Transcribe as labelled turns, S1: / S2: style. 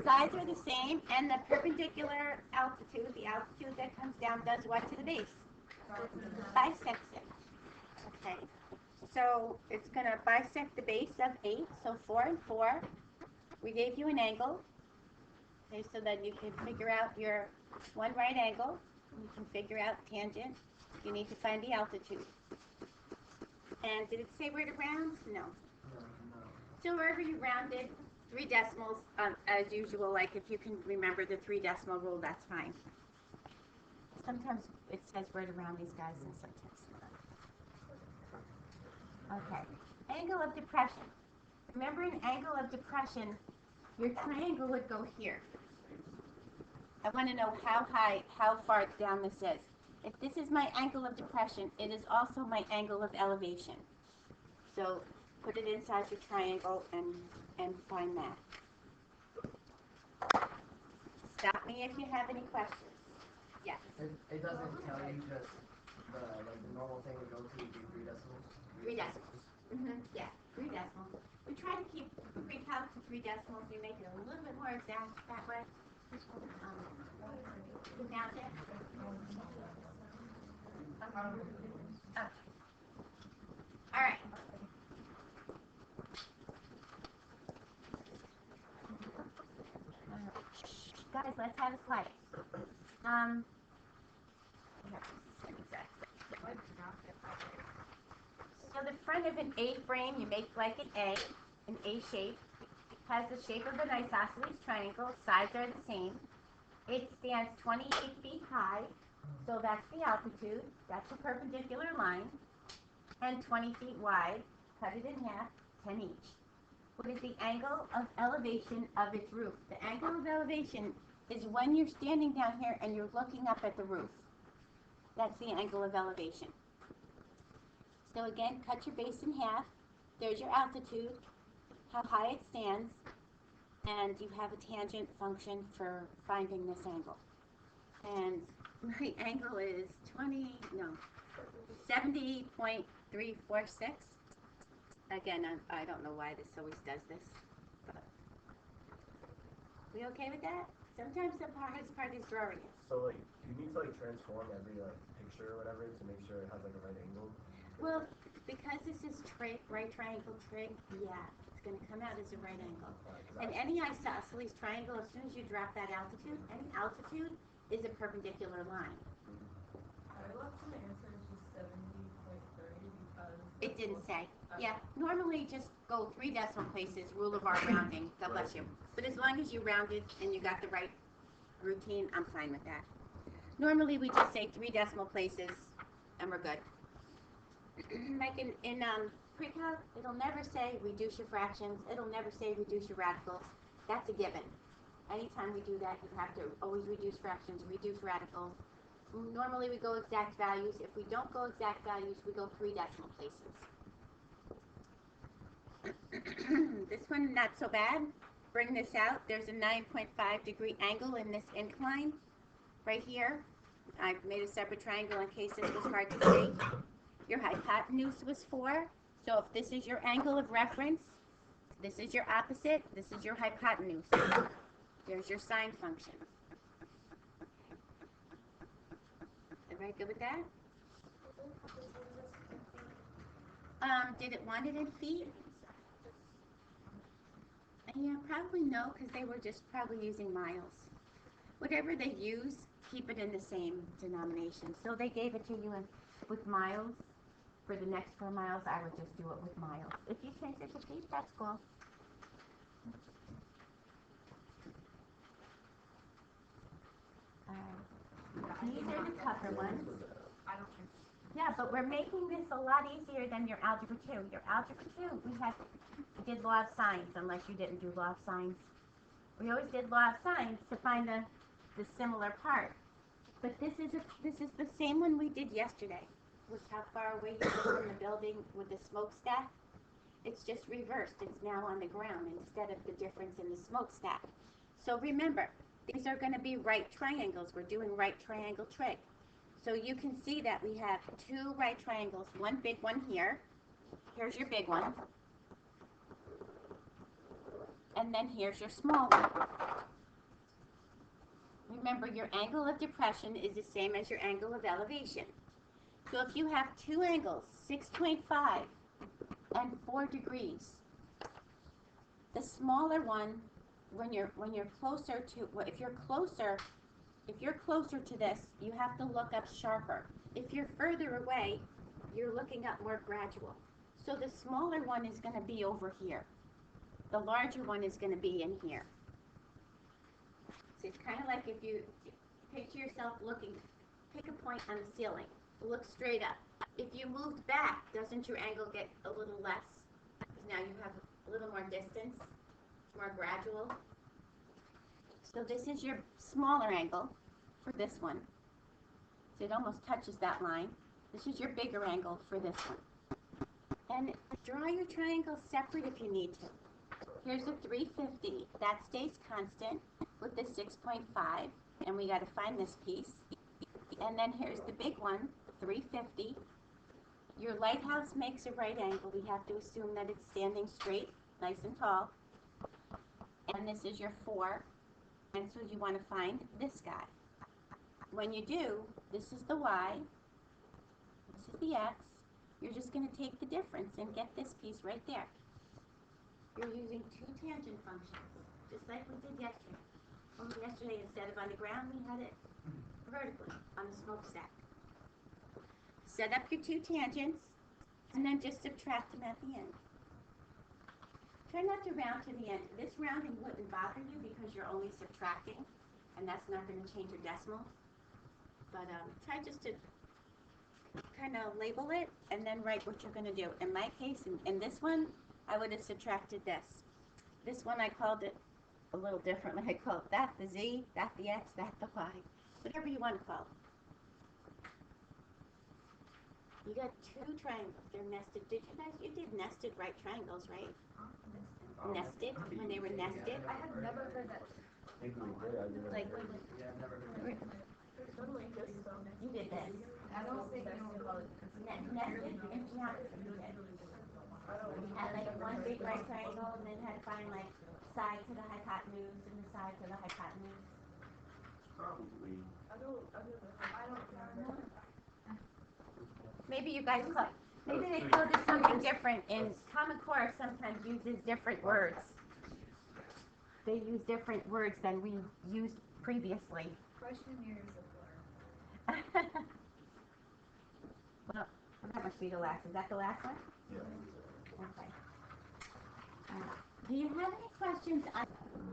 S1: sides are the same, and the perpendicular altitude, the altitude that comes down, does what to the base? Bisects it. Okay. So it's going to bisect the base of 8, so 4 and 4. We gave you an angle, okay, so that you can figure out your one right angle. You can figure out tangent. You need to find the altitude. And did it say where to round? No. So wherever you rounded, 3 decimals, as usual, like if you can remember the 3 decimal rule, that's fine. Sometimes it says where to round these guys, and sometimes not. Okay. Angle of depression. Remember, an angle of depression, your triangle would go here. I want to know how high, how far down this is. If this is my angle of depression, it is also my angle of elevation. So put it inside your triangle and find that. Stop me if you have any questions. Yes.
S2: It doesn't tell you just the normal thing would go to would be 3 decimals.
S1: 3 decimals. Yeah, 3 decimals. We try to keep precalch to 3 decimals. We make it a little bit more exact that way. You found it? Okay. All right. Guys, let's have it quiet. So the front of an A frame, you make like an A shape. Has the shape of an isosceles triangle. Sides are the same. It stands 28 feet high, so that's the altitude. That's a perpendicular line. And 20 feet wide. Cut it in half, 10 each. What is the angle of elevation of its roof? The angle of elevation is when you're standing down here and you're looking up at the roof. That's the angle of elevation. So again, cut your base in half. There's your altitude, how high it stands, and you have a tangent function for finding this angle. And my angle is 70.346. Again, I don't know why this always does this, but we okay with that? Sometimes the hardest part is drawing it.
S2: So like, you need to like transform every picture or whatever to make sure it has like a right angle?
S1: Well, because this is right triangle trig, yeah, it's going to come out as a right angle. And any isosceles triangle, as soon as you drop that altitude, any altitude is a perpendicular line.
S3: I left the answer just 70.30 because
S1: it didn't say. Yeah, normally just go 3 decimal places, rule of R rounding, God bless you. But as long as you rounded and you got the right routine, I'm fine with that. Normally we just say 3 decimal places and we're good. Like in precalc, it'll never say reduce your fractions, it'll never say reduce your radicals. That's a given. Anytime we do that, you have to always reduce fractions, reduce radicals. Normally we go exact values. If we don't go exact values, we go 3 decimal places. This one, not so bad. Bring this out. There's a 9.5 degree angle in this incline right here. I've made a separate triangle in case this was hard to see. Your hypotenuse was 4. So if this is your angle of reference, this is your opposite, this is your hypotenuse. There's your sine function. Everybody good with that? Did it want it in feet? Yeah, probably no, because they were just probably using miles. Whatever they use, keep it in the same denomination. So they gave it to you with miles. For the next 4 miles, I would just do it with miles. If you change it to feet, that's cool. These are the tougher ones. Yeah, but we're making this a lot easier than your algebra 2. Your algebra 2, we did law of sines, unless you didn't do law of sines. We always did law of sines to find the similar part. But this is the same one we did yesterday. Was how far away you were from the building with the smokestack. It's just reversed. It's now on the ground instead of the difference in the smokestack. So remember, these are going to be right triangles. We're doing right triangle trig. So you can see that we have 2 right triangles, one big one here. Here's your big one. And then here's your small one. remember your angle of depression is the same as your angle of elevation. So if you have two angles, 6.5 and 4 degrees, the smaller one, when you're closer to, well, if you're closer to this, you have to look up sharper. If you're further away, you're looking up more gradual. So the smaller one is going to be over here. The larger one is going to be in here. So it's kind of like if you picture yourself looking, pick a point on the ceiling, look straight up. If you moved back, doesn't your angle get a little less? Because now you have a little more distance, more gradual. So this is your smaller angle for this one. So it almost touches that line. This is your bigger angle for this one. And draw your triangles separate if you need to. Here's a 350. That stays constant with the 6.5. And we got to find this piece. And then here's the big one, 350. Your lighthouse makes a right angle. We have to assume that it's standing straight, nice and tall. And this is your 4. And so you want to find this guy. When you do, this is the y, this is the x. You're just going to take the difference and get this piece right there. You're using two tangent functions, just like we did yesterday. Only yesterday, instead of on the ground, we had it vertically on the smokestack. Set up your two tangents, and then just subtract them at the end. Try not to round to the end. This rounding wouldn't bother you because you're only subtracting, and that's not going to change your decimal. But try just to kind of label it and then write what you're going to do. In my case, in this one, I would have subtracted this. This one, I called it a little differently. I called that the z, that the x, that the y. Whatever you want to call it. You got two triangles. They're nested. You did nested right triangles, right? Nested, when they were nested.
S3: I have never heard that.
S1: Like,
S2: Yeah, I've never heard of it.
S1: you did this.
S3: I don't think anyone called it.
S1: Nested in geometry, you did. You had like one big right triangle and then had to find like side to the hypotenuse and the side to the hypotenuse.
S4: Probably.
S3: I don't remember.
S1: Maybe you guys call, maybe they called it something different. In Common Core sometimes uses different words. They use different words than we used previously.
S3: Freshman year is a blur.
S1: Well, that must be the last. Is that the last one?
S4: Yeah.
S1: Okay. Do you have any questions on